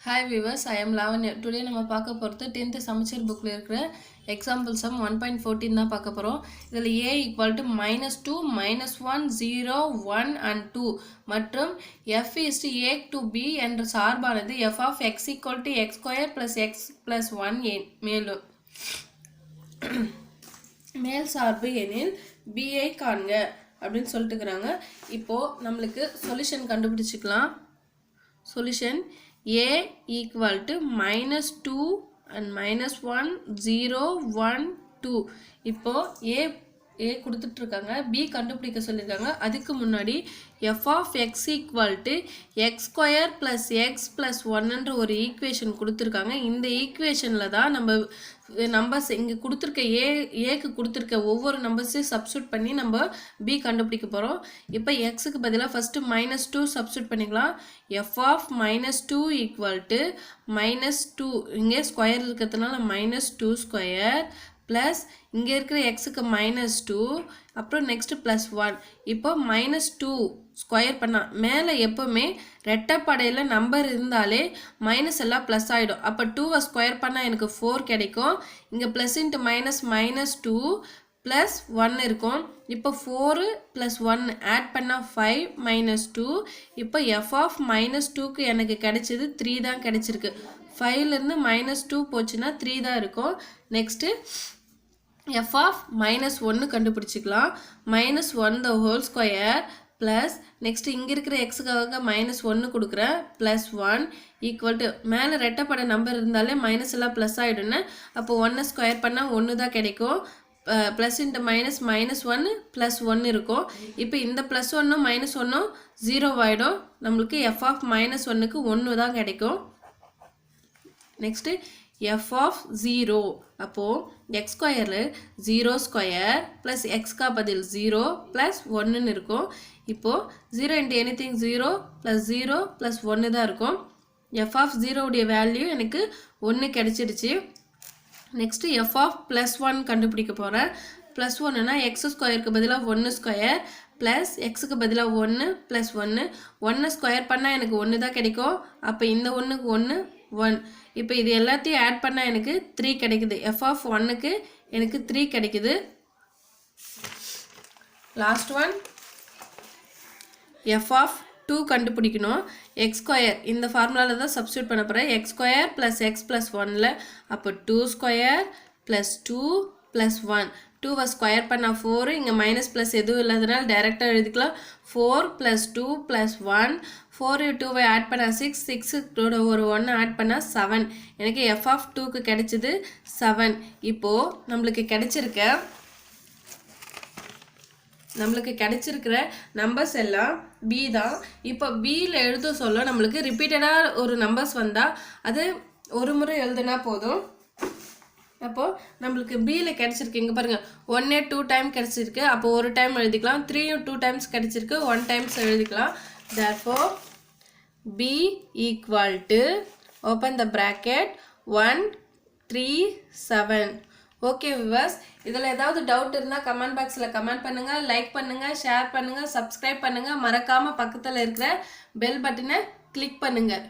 Hi viewers, I am Lavanya. Today நம்ம பார்க்க போறது 10th சமச்சீர் bookல இருக்கிற example sum 1.14 தான் பார்க்க போறோம். இதில் a equal to -2, -1, 0, 1 and 2 மற்றும் f is to a to b என்ற சார்பானது f of x equal to x square plus x plus 1 மேல் சார்பு எனில் b ஐ காண்க அப்படின்னு சொல்லிட்டுக்கிறாங்க. இப்போ நம்மளுக்கு சொல்யூஷன் கண்டுபிடிச்சிக்கலாம். Solution a equal to -2 and -1 0 1 2 இப்போ a கொடுத்துட்டு இருக்காங்க, b கண்டுபிடிக்க சொல்லிருக்காங்க. அதுக்கு முன்னாடி f of x equal to x square plus x plus 1 என்ற ஒரு ஈக்குவேஷன் கொடுத்துருக்காங்க. இந்த ஈக்குவேஷனில் தான் நம்ம நம்பர்ஸ் இங்கே கொடுத்துருக்க ஏக்கு கொடுத்துருக்க ஒவ்வொரு நம்பர்ஸையும் சப்ஸ்டியூட் பண்ணி நம்ம b கண்டுபிடிக்க போகிறோம். இப்போ எக்ஸுக்கு பதிலாக ஃபஸ்ட்டு -2 சப்ஸ்டியூட் பண்ணிக்கலாம். f of -2 equal to -2 இங்கே ஸ்கொயர் இருக்கிறதுனால -2 ஸ்கொயர் ப்ளஸ் இங்கே இருக்கிற எக்ஸுக்கு -2 அப்புறம் நெக்ஸ்ட்டு +1. இப்போ -2 ஸ்கொயர் பண்ணால் மேலே எப்போவுமே ரெட்டைப்படையில் நம்பர் இருந்தாலே மைனஸ் எல்லாம் ப்ளஸ் ஆகிடும். அப்போ 2வை ஸ்கொயர் பண்ணால் எனக்கு 4 கிடைக்கும். இங்கே ப்ளஸ் இன்ட்டு -2 ப்ளஸ் 1 இருக்கும். இப்போ 4 + 1 ஆட் பண்ணால் 5 -2. இப்போ f of -2க்கு எனக்கு கிடைச்சது 3 தான் கிடைச்சிருக்கு. 5லேருந்து -2 போச்சுன்னா 3 தான் இருக்கும். Next f of -1 கண்டுபிடிச்சிக்கலாம். -1 the whole square plus next இங்கே இருக்கிற எக்ஸுக்காக -1 கொடுக்குறேன் +1 ஈக்குவல் டு மேலே ரெட்டைப்படை நம்பர் இருந்தாலே மைனஸ் எல்லாம் ப்ளஸ் ஆகிடுன்னு. அப்போ 1 ஸ்கொயர் பண்ணால் 1 தான் கிடைக்கும். ப்ளஸ் இன்ட்டு -1 +1 இருக்கும். இப்போ இந்த +1 -1 0 ஆகிடும். நம்மளுக்கு f of -1க்கு 1 தான் கிடைக்கும். நெக்ஸ்ட்டு f of 0 அப்போது x ஸ்கொயரில் 0 ஸ்கொயர் ப்ளஸ் எக்ஸ்கா பதில் 0 ப்ளஸ் 1 இருக்கும். இப்போது 0 இன்ட்டு எனிதிங் 0 ப்ளஸ் 0 ப்ளஸ் 1 தான் இருக்கும். f of 0 உடைய வேல்யூ எனக்கு 1 கிடைச்சிடுச்சு. நெக்ஸ்ட்டு f of +1 கண்டுபிடிக்க போகிறேன். +1னா எக்ஸ் ஸ்கொயருக்கு பதிலாக 1 ஸ்கொயர் ப்ளஸ் எக்ஸுக்கு பதிலாக 1 ப்ளஸ் 1 ஸ்கொயர் பண்ணால் எனக்கு 1 தான் கிடைக்கும். அப்போ இந்த 1க்கு 1 இப்போ இது எல்லாத்தையும் ஆட் பண்ணால் எனக்கு 3 கிடைக்குது. f of 1க்கு எனக்கு 3 கிடைக்குது. லாஸ்ட் ஒன் f of 2 கண்டுபிடிக்கணும். எக்ஸ் ஸ்கொயர் இந்த ஃபார்முலாவில் தான் சப்ஸ்டியூட் பண்ண போகிறேன். X square plus X plus 1ல் அப்போ 2 ஸ்கொயர் ப்ளஸ் 2 ப்ளஸ் 1 2வை ஸ்கொயர் பண்ணால் 4. இங்கே மைனஸ் ப்ளஸ் எதுவும் இல்லாதனால டைரெக்டாக எழுதிக்கலாம். 4 + 2 + 1 4 2வை ஆட் பண்ணால் 6 6 ஒரு 1 ஆட் பண்ணால் 7. எனக்கு f of 2க்கு கிடைச்சிது 7. இப்போது நம்மளுக்கு கிடைச்சிருக்கிற நம்பர்ஸ் எல்லாம் b தான். இப்போ bயில் எழுத சொல்ல நம்மளுக்கு ரிப்பீட்டடாக ஒரு நம்பர்ஸ் வந்தால் அது ஒரு முறை எழுதுனா போதும். அப்போது நம்மளுக்கு பியில் கிடச்சிருக்கு. இங்கே பாருங்கள் 1 2 டைம் கிடச்சிருக்கு. அப்போ ஒரு டைம் எழுதிக்கலாம். 3 2 டைம்ஸ் கிடச்சிருக்கு. 1 டைம்ஸ் எழுதிக்கலாம். therefore b equal to open the bracket 1 3 7. Okay viewers, இதில் ஏதாவது டவுட் இருந்தால் கமெண்ட் பாக்ஸில் கமெண்ட் பண்ணுங்கள், லைக் பண்ணுங்கள், ஷேர் பண்ணுங்கள், சப்ஸ்கிரைப் பண்ணுங்கள். மறக்காமல் பக்கத்தில் இருக்கிற பெல் பட்டனை கிளிக் பண்ணுங்கள்.